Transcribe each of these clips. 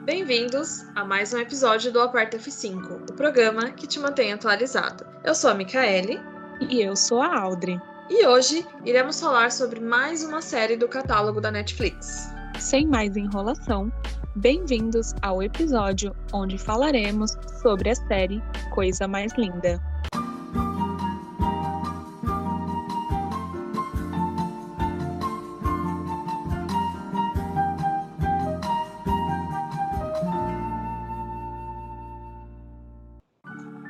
Bem-vindos a mais um episódio do Aperta F5, o programa que te mantém atualizado. Eu sou a Micaele. E eu sou a Audrey. E hoje iremos falar sobre mais uma série do catálogo da Netflix. Sem mais enrolação, bem-vindos ao episódio onde falaremos sobre a série Coisa Mais Linda.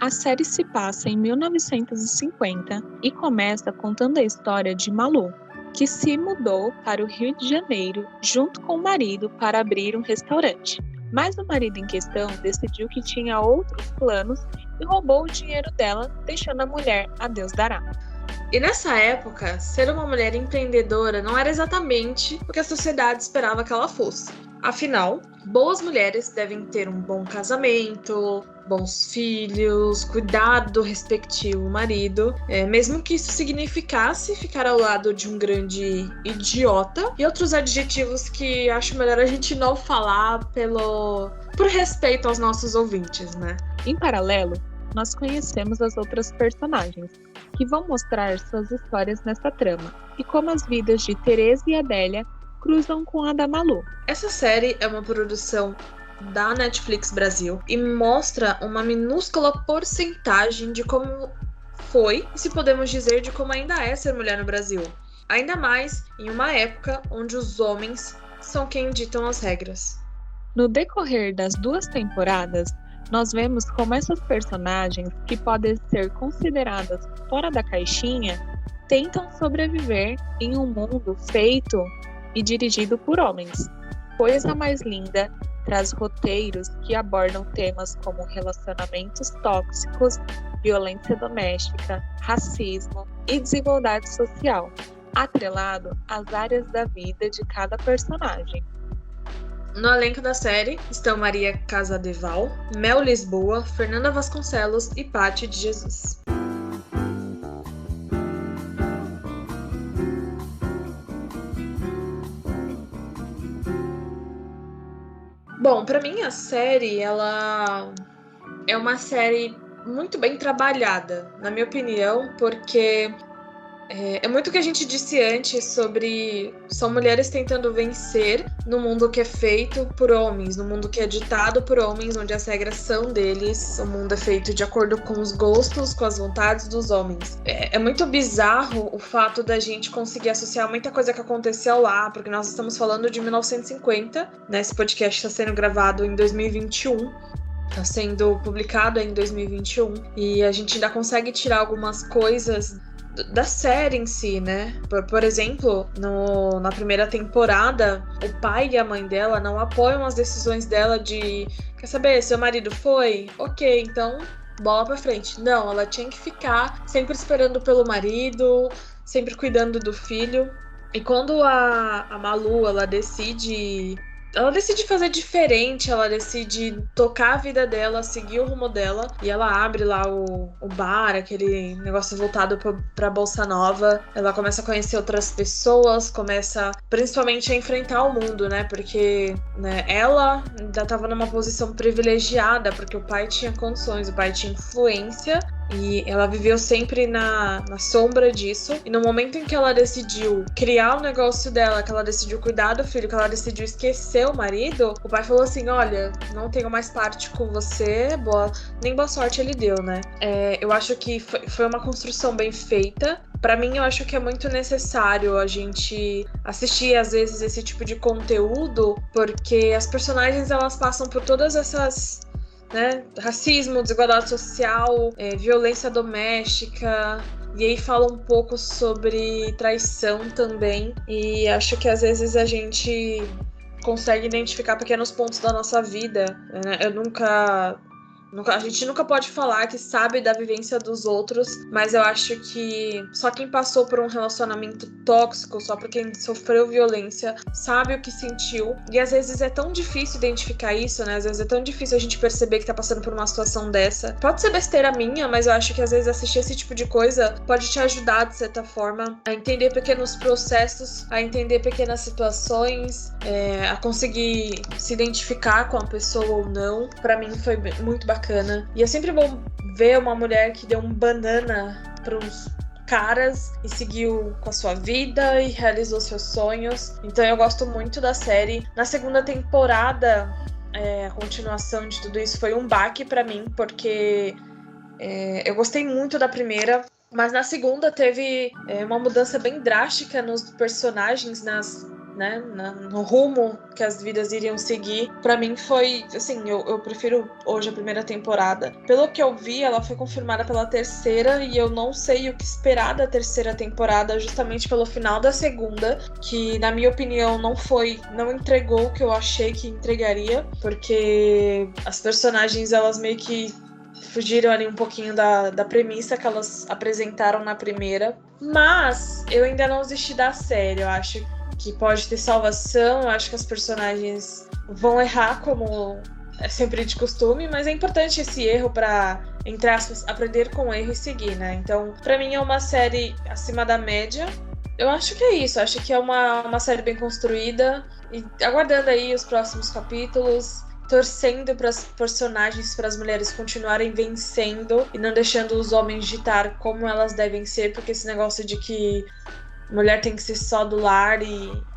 A série se passa em 1950 e começa contando a história de Malu, que se mudou para o Rio de Janeiro junto com o marido para abrir um restaurante. Mas o marido em questão decidiu que tinha outros planos e roubou o dinheiro dela, deixando a mulher a Deus dará. E nessa época, ser uma mulher empreendedora não era exatamente o que a sociedade esperava que ela fosse. Afinal, boas mulheres devem ter um bom casamento, bons filhos, cuidar do respectivo marido, mesmo que isso significasse ficar ao lado de um grande idiota e outros adjetivos que acho melhor a gente não falar por respeito aos nossos ouvintes, né? Em paralelo, nós conhecemos as outras personagens, que vão mostrar suas histórias nessa trama, e como as vidas de Teresa e Adélia cruzam com a da Malu. Essa série é uma produção da Netflix Brasil e mostra uma minúscula porcentagem de como foi, e se podemos dizer, de como ainda é ser mulher no Brasil. Ainda mais em uma época onde os homens são quem ditam as regras. No decorrer das 2 temporadas, nós vemos como essas personagens, que podem ser consideradas fora da caixinha, tentam sobreviver em um mundo feito e dirigido por homens. Coisa Mais Linda traz roteiros que abordam temas como relacionamentos tóxicos, violência doméstica, racismo e desigualdade social, atrelado às áreas da vida de cada personagem. No elenco da série estão Maria Casadeval, Mel Lisboa, Fernanda Vasconcelos e Paty de Jesus. Bom, pra mim a série, ela é uma série muito bem trabalhada, na minha opinião, porque é muito o que a gente disse antes sobre são mulheres tentando vencer no mundo que é feito por homens, no mundo que é ditado por homens, onde as regras são deles, o mundo é feito de acordo com os gostos, com as vontades dos homens. É muito bizarro o fato da gente conseguir associar muita coisa que aconteceu lá, porque nós estamos falando de 1950, né? Esse podcast está sendo gravado em 2021. Está sendo publicado em 2021 e a gente ainda consegue tirar algumas coisas da série em si, né? Por exemplo, na primeira temporada, o pai e a mãe dela não apoiam as decisões dela de... Quer saber, seu marido foi? Ok, então bola pra frente. Não, ela tinha que ficar sempre esperando pelo marido, sempre cuidando do filho. E quando a Malu, ela decide fazer diferente, ela decide tocar a vida dela, seguir o rumo dela, e ela abre lá o bar, aquele negócio voltado pra Bolsa Nova. Ela começa a conhecer outras pessoas, começa principalmente a enfrentar o mundo, né? Porque, né, ela ainda tava numa posição privilegiada, porque o pai tinha condições, o pai tinha influência, e ela viveu sempre na sombra disso. E no momento em que ela decidiu criar o negócio dela, que ela decidiu cuidar do filho, que ela decidiu esquecer o marido, o pai falou assim, olha, não tenho mais parte com você, nem boa sorte ele deu, né? Eu acho que foi uma construção bem feita. Pra mim, eu acho que é muito necessário a gente assistir, às vezes, esse tipo de conteúdo, porque as personagens, elas passam por todas essas... né? Racismo, desigualdade social, violência doméstica, e aí fala um pouco sobre traição também, e acho que às vezes a gente consegue identificar pequenos pontos da nossa vida, né? Eu nunca A gente nunca pode falar que sabe da vivência dos outros, mas eu acho que só quem passou por um relacionamento tóxico, só por quem sofreu violência, sabe o que sentiu. E às vezes é tão difícil identificar isso, né? Às vezes é tão difícil a gente perceber que tá passando por uma situação dessa. Pode ser besteira minha, mas eu acho que às vezes assistir esse tipo de coisa pode te ajudar, de certa forma, a entender pequenos processos, a entender pequenas situações, a conseguir se identificar com a pessoa ou não. Pra mim foi muito bacana. E é sempre bom ver uma mulher que deu um banana pros caras e seguiu com a sua vida e realizou seus sonhos. Então eu gosto muito da série. Na segunda temporada, a continuação de tudo isso foi um baque pra mim, porque eu gostei muito da primeira, mas na segunda teve uma mudança bem drástica nos personagens, no rumo que as vidas iriam seguir. Pra mim foi, assim, eu prefiro hoje a primeira temporada. Pelo que eu vi, ela foi confirmada pela terceira e eu não sei o que esperar da terceira temporada, justamente pelo final da segunda, que na minha opinião não entregou o que eu achei que entregaria, porque as personagens, elas meio que fugiram ali um pouquinho da premissa que elas apresentaram na primeira. Mas eu ainda não desisti da série. Eu acho que pode ter salvação. Eu acho que as personagens vão errar, como é sempre de costume, mas é importante esse erro pra, entre aspas, aprender com o erro e seguir, né? Então, pra mim é uma série acima da média. Eu acho que é isso. Eu acho que é uma série bem construída. E aguardando aí os próximos capítulos, torcendo para as personagens, para as mulheres continuarem vencendo e não deixando os homens ditar como elas devem ser, porque esse negócio de que mulher tem que ser só do lar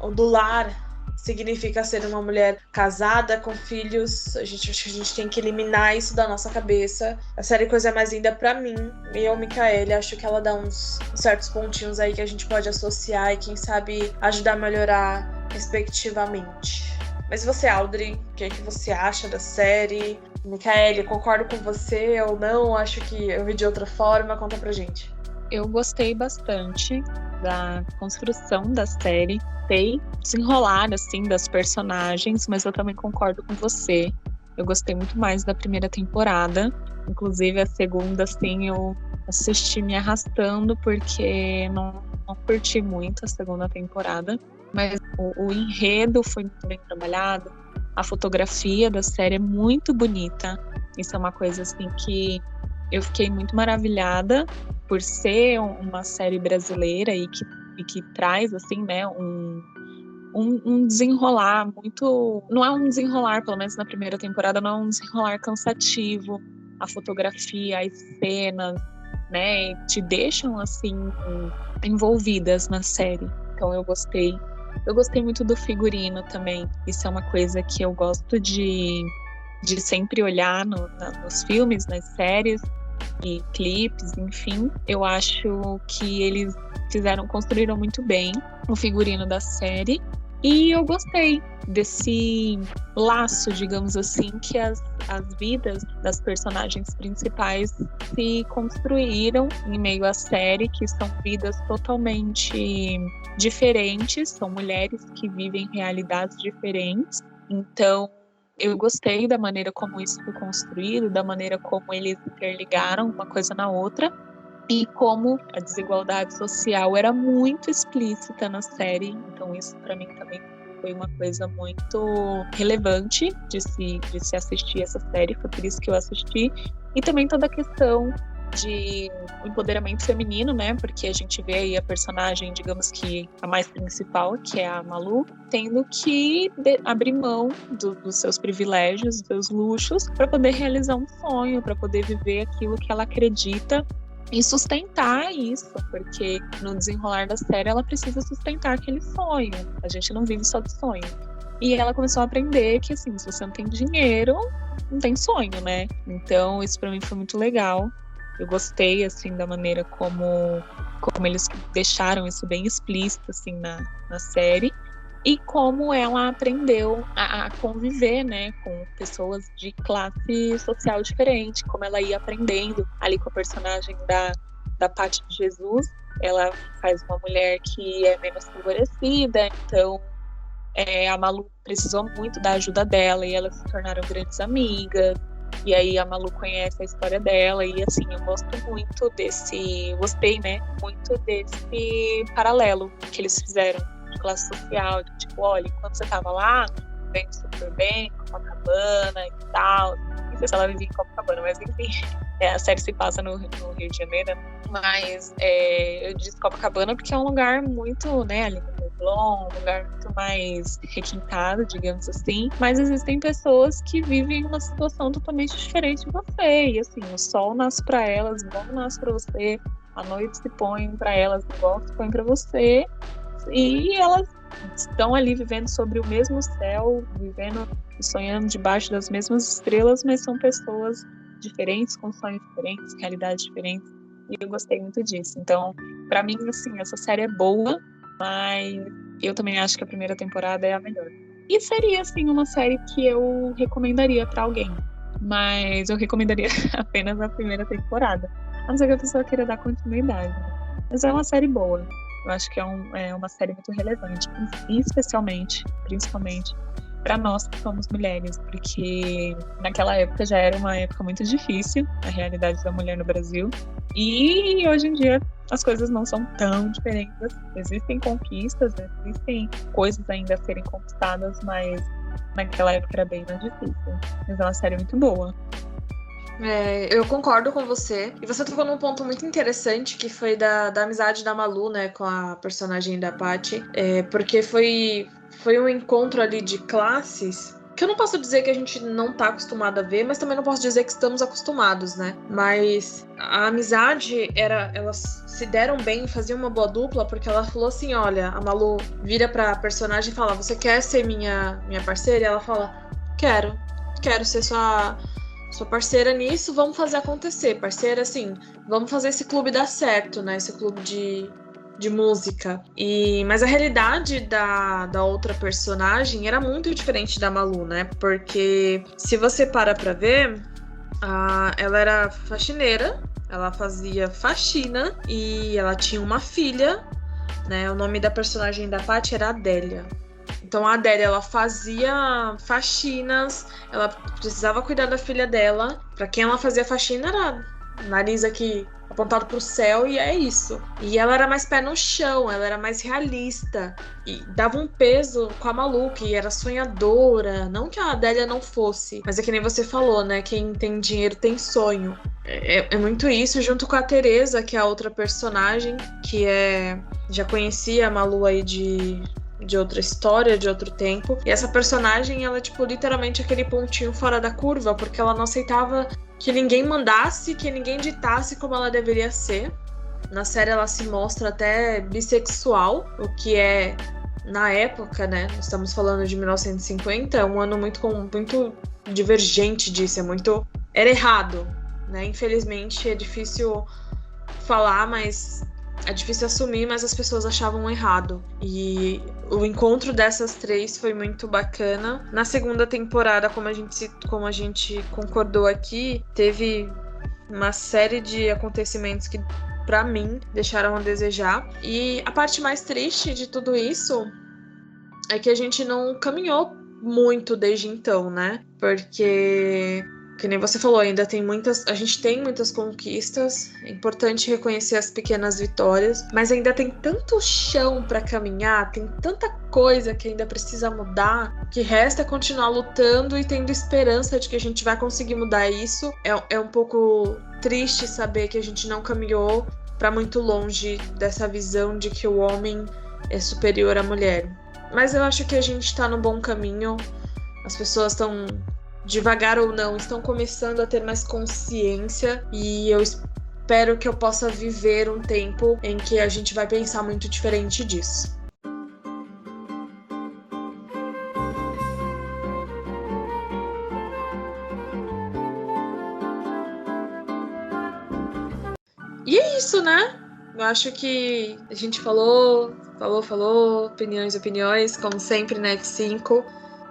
ou do lar significa ser uma mulher casada com filhos. Acho que a gente tem que eliminar isso da nossa cabeça. A série Coisa Mais Linda, pra mim, Micaele, acho que ela dá uns certos pontinhos aí que a gente pode associar e quem sabe ajudar a melhorar respectivamente. Mas você, Audrey, o que você acha da série? Micaele, concordo com você ou não? Acho que eu vi de outra forma. Conta pra gente. Eu gostei bastante da construção da série. Sei desenrolar, assim, das personagens, mas eu também concordo com você. Eu gostei muito mais da primeira temporada. Inclusive, a segunda, assim, eu assisti me arrastando, porque não curti muito a segunda temporada. Mas o enredo foi muito bem trabalhado. A fotografia da série é muito bonita. Isso é uma coisa, assim, que eu fiquei muito maravilhada por ser uma série brasileira e que traz, assim, né, um desenrolar muito... Não é um desenrolar, pelo menos na primeira temporada, não é um desenrolar cansativo. A fotografia, as cenas, né, te deixam, assim, envolvidas na série. Então eu gostei. Eu gostei muito do figurino também. Isso é uma coisa que eu gosto de sempre olhar nos filmes, nas séries e clipes, enfim. Eu acho que eles construíram muito bem o figurino da série. E eu gostei desse laço, digamos assim, que as vidas das personagens principais se construíram em meio à série, que são vidas totalmente diferentes, são mulheres que vivem realidades diferentes. Então, eu gostei da maneira como isso foi construído, da maneira como eles interligaram uma coisa na outra. E como a desigualdade social era muito explícita na série. Então isso para mim também foi uma coisa muito relevante de se assistir essa série. Foi por isso que eu assisti. E também toda a questão de empoderamento feminino, né? Porque a gente vê aí a personagem, digamos que a mais principal, que é a Malu, tendo que abrir mão dos seus privilégios, dos seus luxos, para poder realizar um sonho, para poder viver aquilo que ela acredita e sustentar isso, porque no desenrolar da série ela precisa sustentar aquele sonho. A gente não vive só de sonho. E ela começou a aprender que, assim, se você não tem dinheiro, não tem sonho, né? Então, isso pra mim foi muito legal. Eu gostei, assim, da maneira como eles deixaram isso bem explícito, assim, na série. E como ela aprendeu a conviver, né, com pessoas de classe social diferente, como ela ia aprendendo ali com a personagem da Paty de Jesus. Ela faz uma mulher que é menos favorecida, então a Malu precisou muito da ajuda dela e elas se tornaram grandes amigas. E aí a Malu conhece a história dela e assim, eu gostei, né, muito desse paralelo que eles fizeram de classe social, de tipo, olha, enquanto você tava lá, vendo super bem, Copacabana e tal. Não sei se ela vivia em Copacabana, mas enfim, a série se passa no Rio de Janeiro, mas eu disse Copacabana porque é um lugar muito, né, ali no Leblon, um lugar muito mais requintado, digamos assim, mas existem pessoas que vivem uma situação totalmente diferente de você, e assim, o sol nasce para elas, igual nasce para você, a noite se põe para elas, igual se põe para você, e elas estão ali vivendo sobre o mesmo céu, vivendo e sonhando debaixo das mesmas estrelas, mas são pessoas diferentes, com sonhos diferentes, realidades diferentes, e eu gostei muito disso. Então, para mim, assim, essa série é boa, mas eu também acho que a primeira temporada é a melhor. E seria, assim, uma série que eu recomendaria para alguém, mas eu recomendaria apenas a primeira temporada, a não ser que a pessoa queira dar continuidade. Mas é uma série boa. Eu acho que é uma série muito relevante, principalmente para nós que somos mulheres, porque naquela época já era uma época muito difícil, a realidade da mulher no Brasil, e hoje em dia as coisas não são tão diferentes. Existem conquistas, existem coisas ainda a serem conquistadas, mas naquela época era bem mais difícil. Mas é uma série muito boa. Eu concordo com você. E você tocou num ponto muito interessante, que foi da amizade da Malu, né, com a personagem da Patty. Porque foi um encontro ali de classes que eu não posso dizer que a gente não tá acostumado a ver, mas também não posso dizer que estamos acostumados, né? Mas a amizade elas se deram bem, faziam uma boa dupla, porque ela falou assim, olha, a Malu vira pra personagem e fala, você quer ser minha parceira? E ela fala, quero ser sua parceira nisso, vamos fazer acontecer. Parceira, assim, vamos fazer esse clube dar certo, né? Esse clube de música. Mas a realidade da outra personagem era muito diferente da Malu, né? Porque se você para pra ver, ela era faxineira, ela fazia faxina e ela tinha uma filha, né? O nome da personagem da Patty era Adélia. Então a Adélia, ela fazia faxinas, ela precisava cuidar da filha dela. Pra quem ela fazia faxina era nariz aqui apontado pro céu e é isso. E ela era mais pé no chão, ela era mais realista e dava um peso com a Malu, que era sonhadora. Não que a Adélia não fosse, mas é que nem você falou, né? Quem tem dinheiro tem sonho. É muito isso, junto com a Teresa, que é a outra personagem, que já conhecia a Malu aí de outra história, de outro tempo. E essa personagem, ela é, tipo, literalmente aquele pontinho fora da curva, porque ela não aceitava que ninguém mandasse, que ninguém ditasse como ela deveria ser. Na série ela se mostra até bissexual, o que é, na época, né, estamos falando de 1950, é um ano muito divergente disso, era errado, né? Infelizmente é difícil falar, mas é difícil assumir, mas as pessoas achavam errado. E o encontro dessas três foi muito bacana. Na segunda temporada, como a gente concordou aqui, teve uma série de acontecimentos que, pra mim, deixaram a desejar. E a parte mais triste de tudo isso é que a gente não caminhou muito desde então, né? Porque, que nem você falou, a gente tem muitas conquistas, é importante reconhecer as pequenas vitórias, mas ainda tem tanto chão para caminhar, tem tanta coisa que ainda precisa mudar, que resta continuar lutando e tendo esperança de que a gente vai conseguir mudar isso. É um pouco triste saber que a gente não caminhou para muito longe dessa visão de que o homem é superior à mulher. Mas eu acho que a gente tá no bom caminho, as pessoas estão, devagar ou não, estão começando a ter mais consciência e eu espero que eu possa viver um tempo em que a gente vai pensar muito diferente disso. E é isso, né? Eu acho que a gente falou, opiniões, como sempre na F5.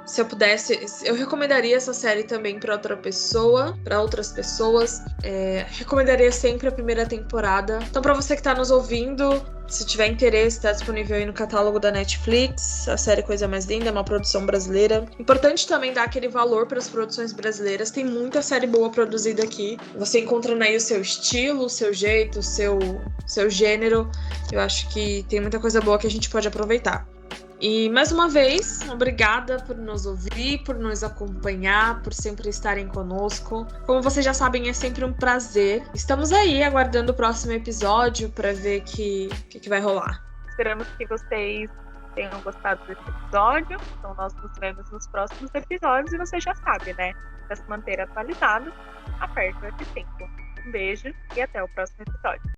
Se eu pudesse, eu recomendaria essa série também para outras pessoas. Recomendaria sempre a primeira temporada. Então, para você que tá nos ouvindo, se tiver interesse, tá disponível aí no catálogo da Netflix. A série Coisa Mais Linda é uma produção brasileira. Importante também dar aquele valor para as produções brasileiras. Tem muita série boa produzida aqui. Você encontrando aí o seu estilo, o seu jeito, o seu gênero. Eu acho que tem muita coisa boa que a gente pode aproveitar. E, mais uma vez, obrigada por nos ouvir, por nos acompanhar, por sempre estarem conosco. Como vocês já sabem, é sempre um prazer. Estamos aí aguardando o próximo episódio para ver o que vai rolar. Esperamos que vocês tenham gostado desse episódio. Então, nós nos vemos nos próximos episódios. E você já sabe, né? Para se manter atualizado, aperte o F5. Um beijo e até o próximo episódio.